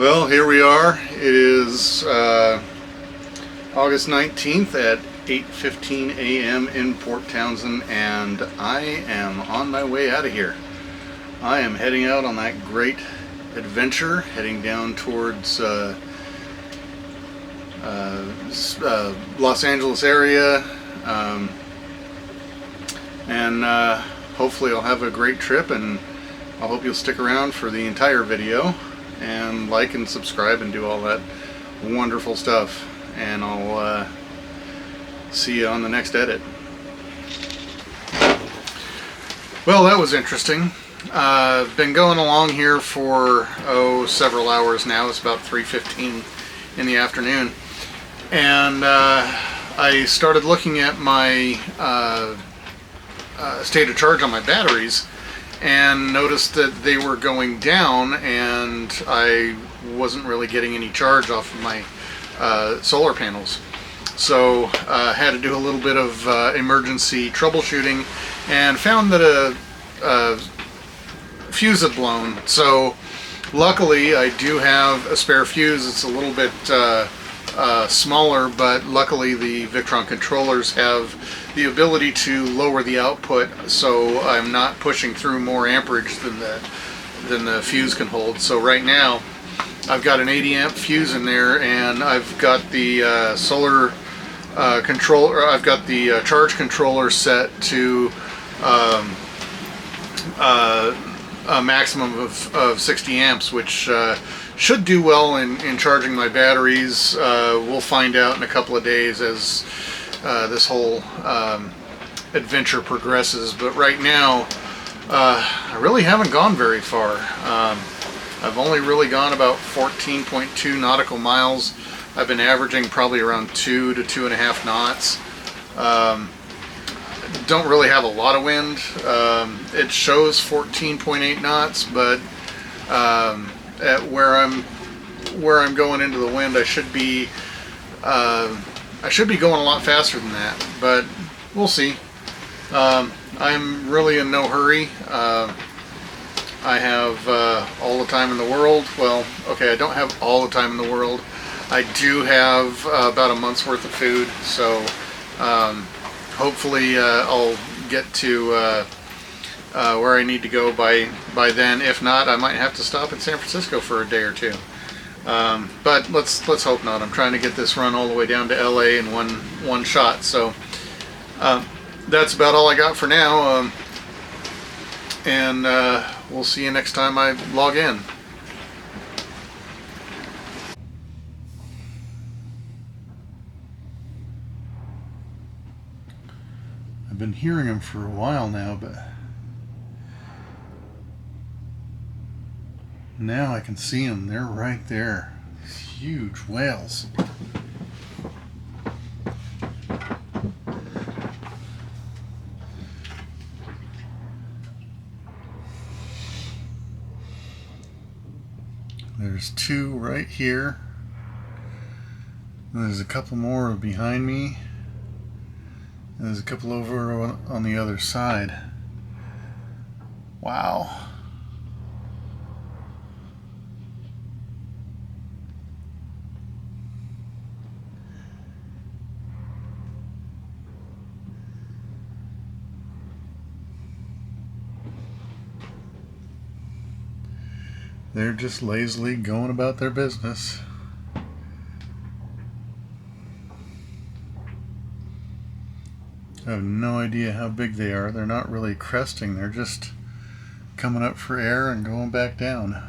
Well, here we are. It is August 19th at 8:15 a.m. in Port Townsend, and I am on my way out of here. I am heading out on that great adventure, heading down towards Los Angeles area, and hopefully I'll have a great trip, and I hope you'll stick around for the entire video and like and subscribe and do all that wonderful stuff, and I'll see you on the next edit. Well, that was interesting. Been going along here for several hours now. It's about 3:15 in the afternoon, and I started looking at my state of charge on my batteries and noticed that they were going down, and I wasn't really getting any charge off of my solar panels. So I had to do a little bit of emergency troubleshooting and found that a fuse had blown. So luckily I do have a spare fuse. It's a little bit smaller, but luckily the Victron controllers have the ability to lower the output, so I'm not pushing through more amperage than the fuse can hold. So right now I've got an 80 amp fuse in there, and I've got the solar controller. I've got the charge controller set to a maximum of 60 amps, which should do well in charging my batteries. We'll find out in a couple of days as this whole adventure progresses. But right now I really haven't gone very far. I've only really gone about 14.2 nautical miles. I've been averaging probably around 2 to 2.5 knots. Don't really have a lot of wind. It shows 14.8 knots, but at where I'm going into the wind, I should be going a lot faster than that, but we'll see. I'm really in no hurry. I have all the time in the world. Well, okay, I don't have all the time in the world. I do have about a month's worth of food, so hopefully I'll get to where I need to go by then. If not, I might have to stop in San Francisco for a day or two. But let's hope not. I'm trying to get this run all the way down to LA in one shot. So that's about all I got for now. And we'll see you next time I log in. I've been hearing them for a while now, but now I can see them. They're right there. These huge whales. There's two right here. And there's a couple more behind me. And there's a couple over on the other side. Wow. They're just lazily going about their business. I have no idea how big they are. They're not really cresting. They're just coming up for air and going back down.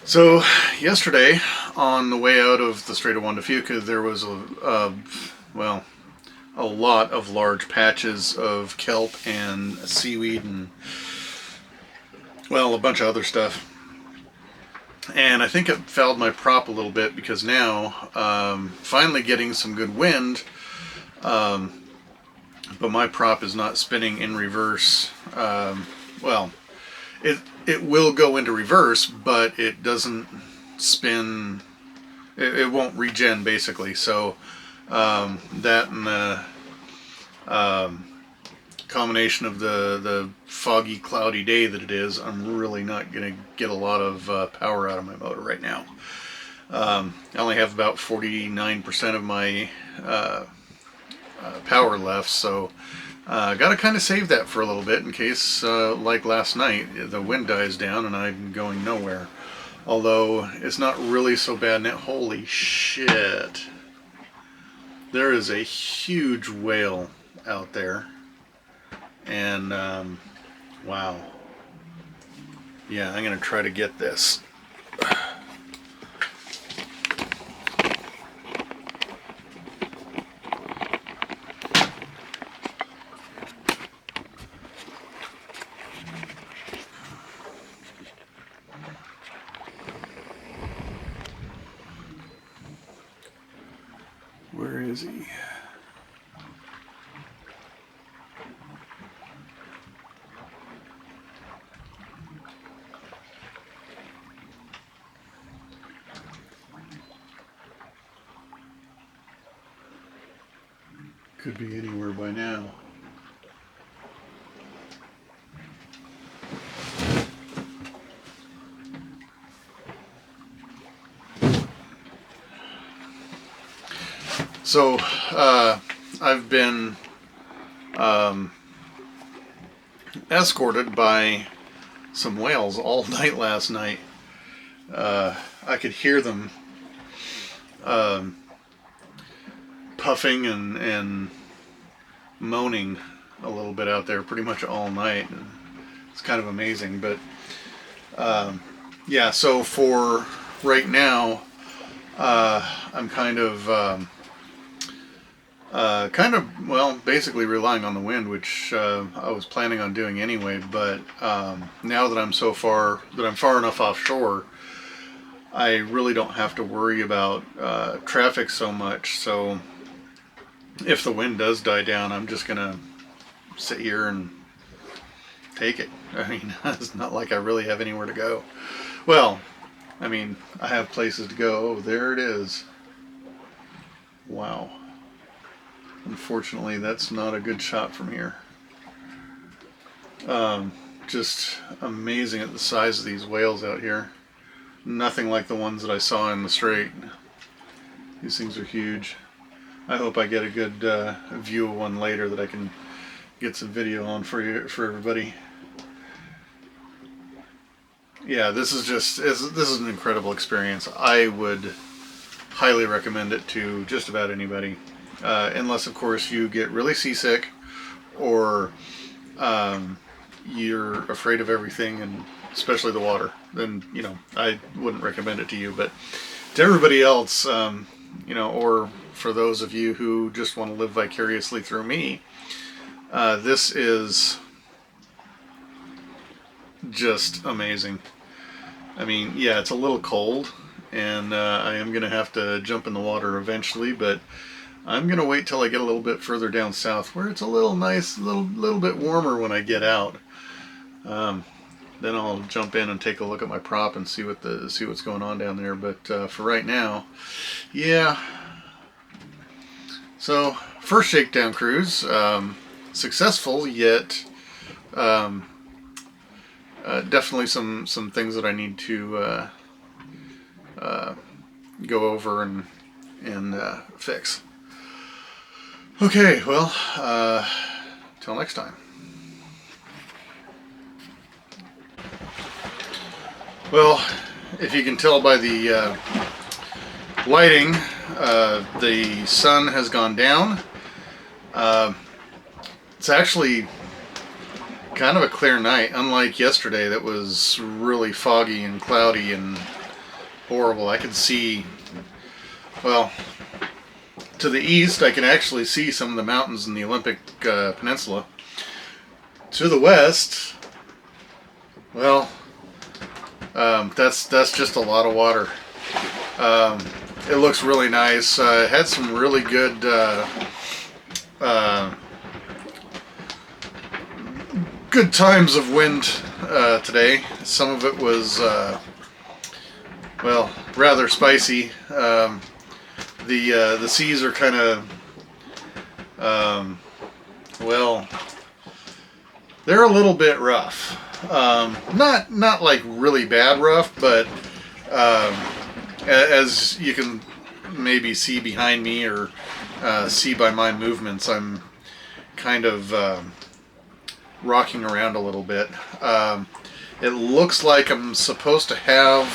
So yesterday, on the way out of the Strait of Juan de Fuca, there was well, a lot of large patches of kelp and seaweed and, well, a bunch of other stuff. And I think it fouled my prop a little bit because now, finally getting some good wind, but my prop is not spinning in reverse. Well, it will go into reverse, but it doesn't spin. It won't regen basically. So that and the combination of the foggy, cloudy day that it is, I'm really not going to get a lot of power out of my motor right now. I only have about 49% of my power left, so got to kind of save that for a little bit in case, like last night, the wind dies down and I'm going nowhere. Although it's not really so bad now. Holy shit! There is a huge whale out there, and wow. Yeah, I'm gonna try to get this. Where is he? Could be anywhere by now. So, I've been escorted by some whales all night last night. I could hear them puffing and moaning a little bit out there pretty much all night. It's kind of amazing, but yeah, so for right now, I'm well, basically relying on the wind, which I was planning on doing anyway. But now that I'm far enough offshore, I really don't have to worry about traffic so much. So if the wind does die down, I'm just gonna sit here and take it. I mean, it's not like I really have anywhere to go. Well, I mean, I have places to go. Oh, there it is. Wow. Unfortunately, that's not a good shot from here. Just amazing at the size of these whales out here. Nothing like the ones that I saw in the Strait. These things are huge. I hope I get a good view of one later that I can get some video on for everybody. Yeah, this is an incredible experience. I would highly recommend it to just about anybody. Unless, of course, you get really seasick or you're afraid of everything, and especially the water. Then, I wouldn't recommend it to you. But to everybody else, or for those of you who just want to live vicariously through me, this is just amazing. I mean, yeah, it's a little cold, and I am going to have to jump in the water eventually, but I'm going to wait till I get a little bit further down south where it's a little bit warmer when I get out. Then I'll jump in and take a look at my prop and see what's going on down there. But for right now, yeah. So first shakedown cruise, successful, yet definitely some things that I need to go over and fix. Okay, well, till next time. Well, if you can tell by the lighting, the sun has gone down. It's actually kind of a clear night, unlike yesterday that was really foggy and cloudy and horrible. I could see, well, to the east, I can actually see some of the mountains in the Olympic Peninsula. To the west, well, that's just a lot of water. It looks really nice. It had some really good good times of wind today. Some of it was well, rather spicy. The seas are kind of well, they're a little bit rough. Not like really bad rough, but as you can maybe see behind me or see by my movements, I'm kind of rocking around a little bit. It looks like I'm supposed to have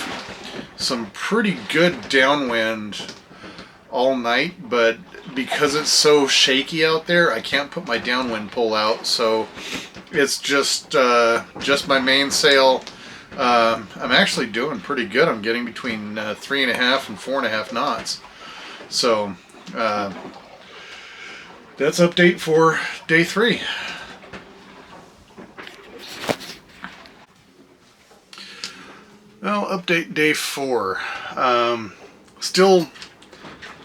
some pretty good downwind all night, but because it's so shaky out there, I can't put my downwind pole out, so it's just my mainsail. I'm actually doing pretty good. I'm getting between 3.5 and 4.5 knots. So that's update for day 3. Well, update day 4. Still,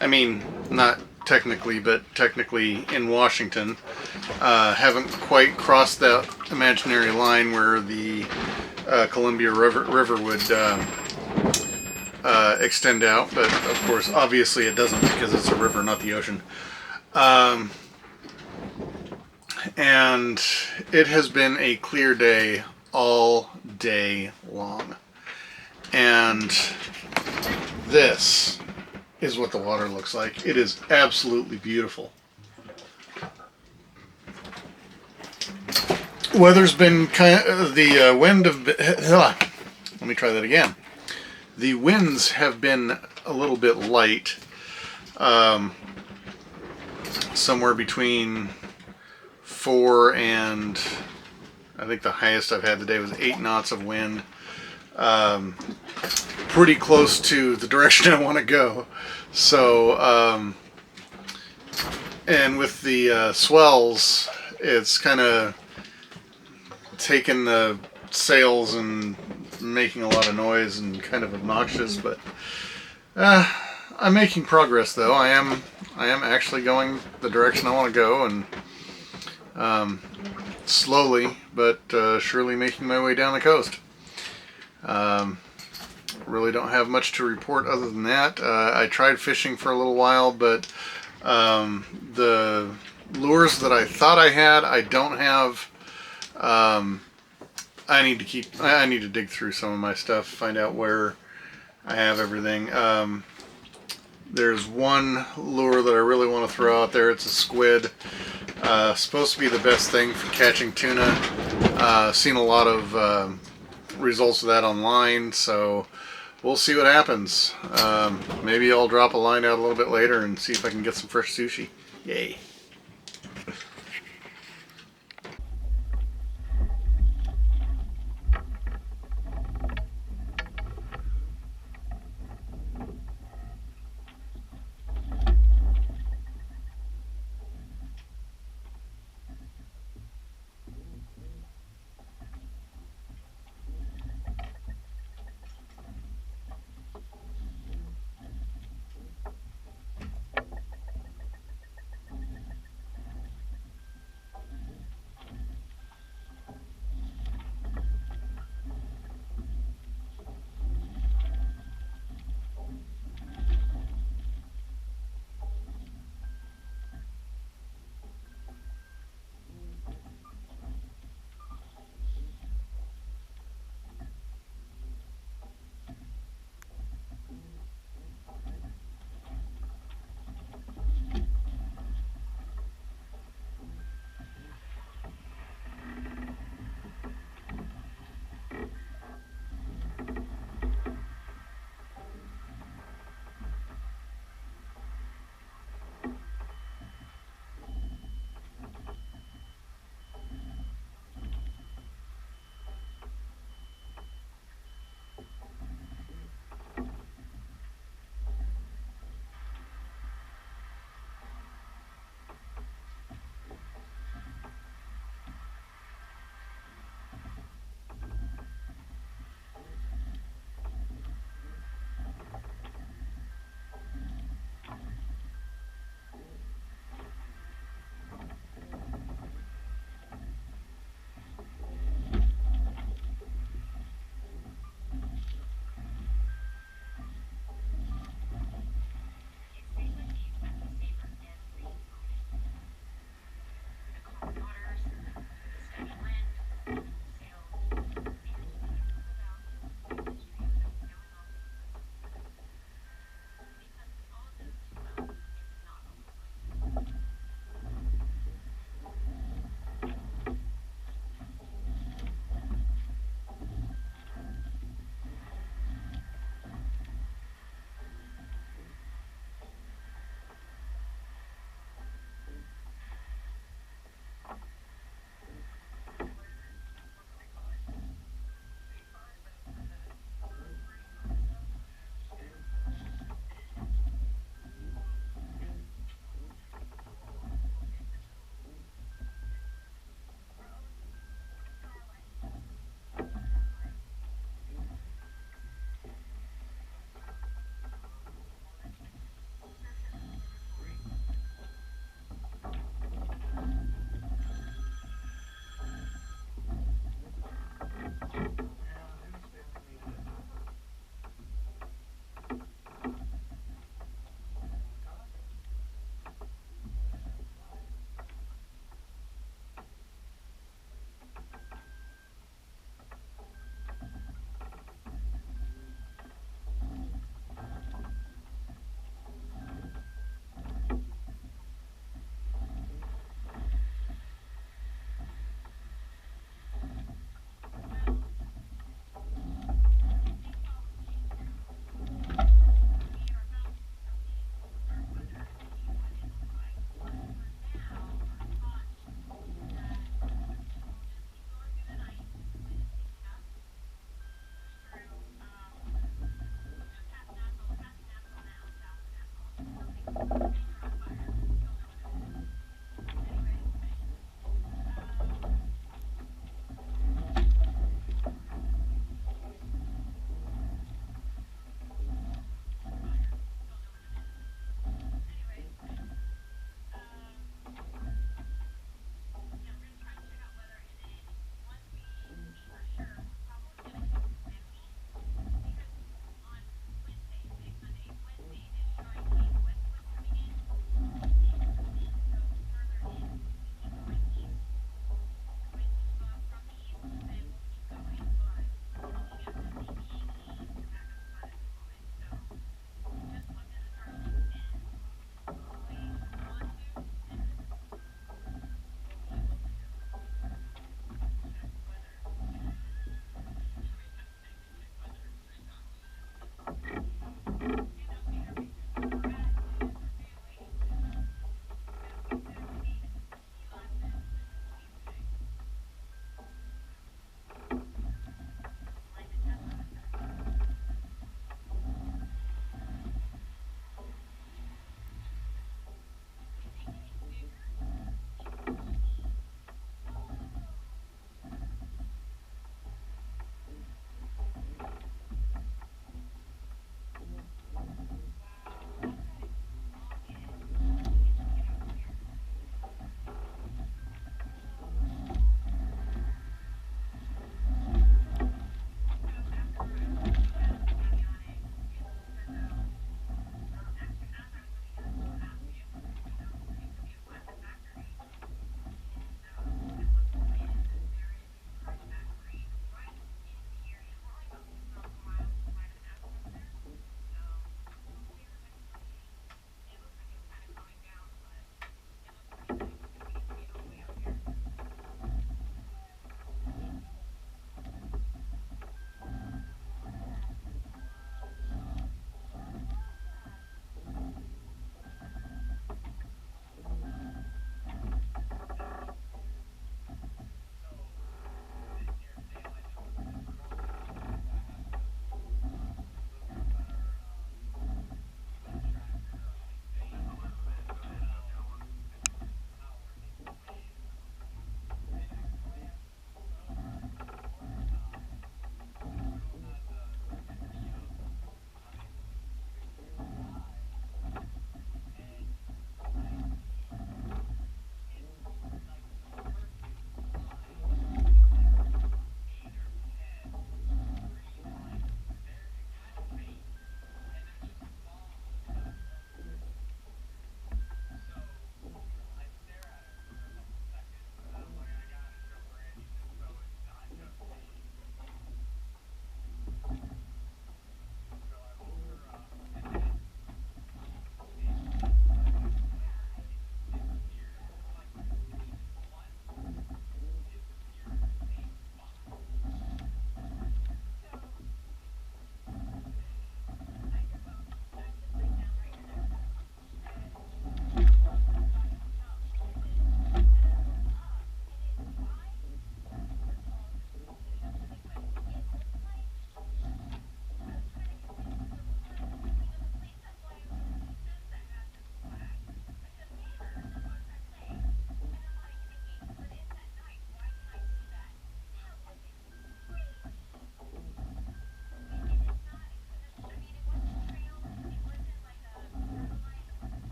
I mean, not technically, but technically in Washington. Haven't quite crossed that imaginary line where the Columbia River would extend out, but of course, obviously it doesn't because it's a river, not the ocean. And it has been a clear day all day long. And this is what the water looks like. It is absolutely beautiful. Weather's been kind of, the wind of, let me try that again. The winds have been a little bit light, somewhere between 4 and, I think the highest I've had today was 8 knots of wind. Pretty close to the direction I want to go. So, and with the swells, it's kind of taking the sails and making a lot of noise and kind of obnoxious, but I'm making progress though. I am actually going the direction I want to go, and slowly but surely making my way down the coast. Really don't have much to report other than that. I tried fishing for a little while, but the lures that I thought I had, I don't have. I need to dig through some of my stuff, find out where I have everything. There's one lure that I really want to throw out there. It's a squid. Supposed to be the best thing for catching tuna. Seen a lot of results of that online, so we'll see what happens. Maybe I'll drop a line out a little bit later and see if I can get some fresh sushi. Yay.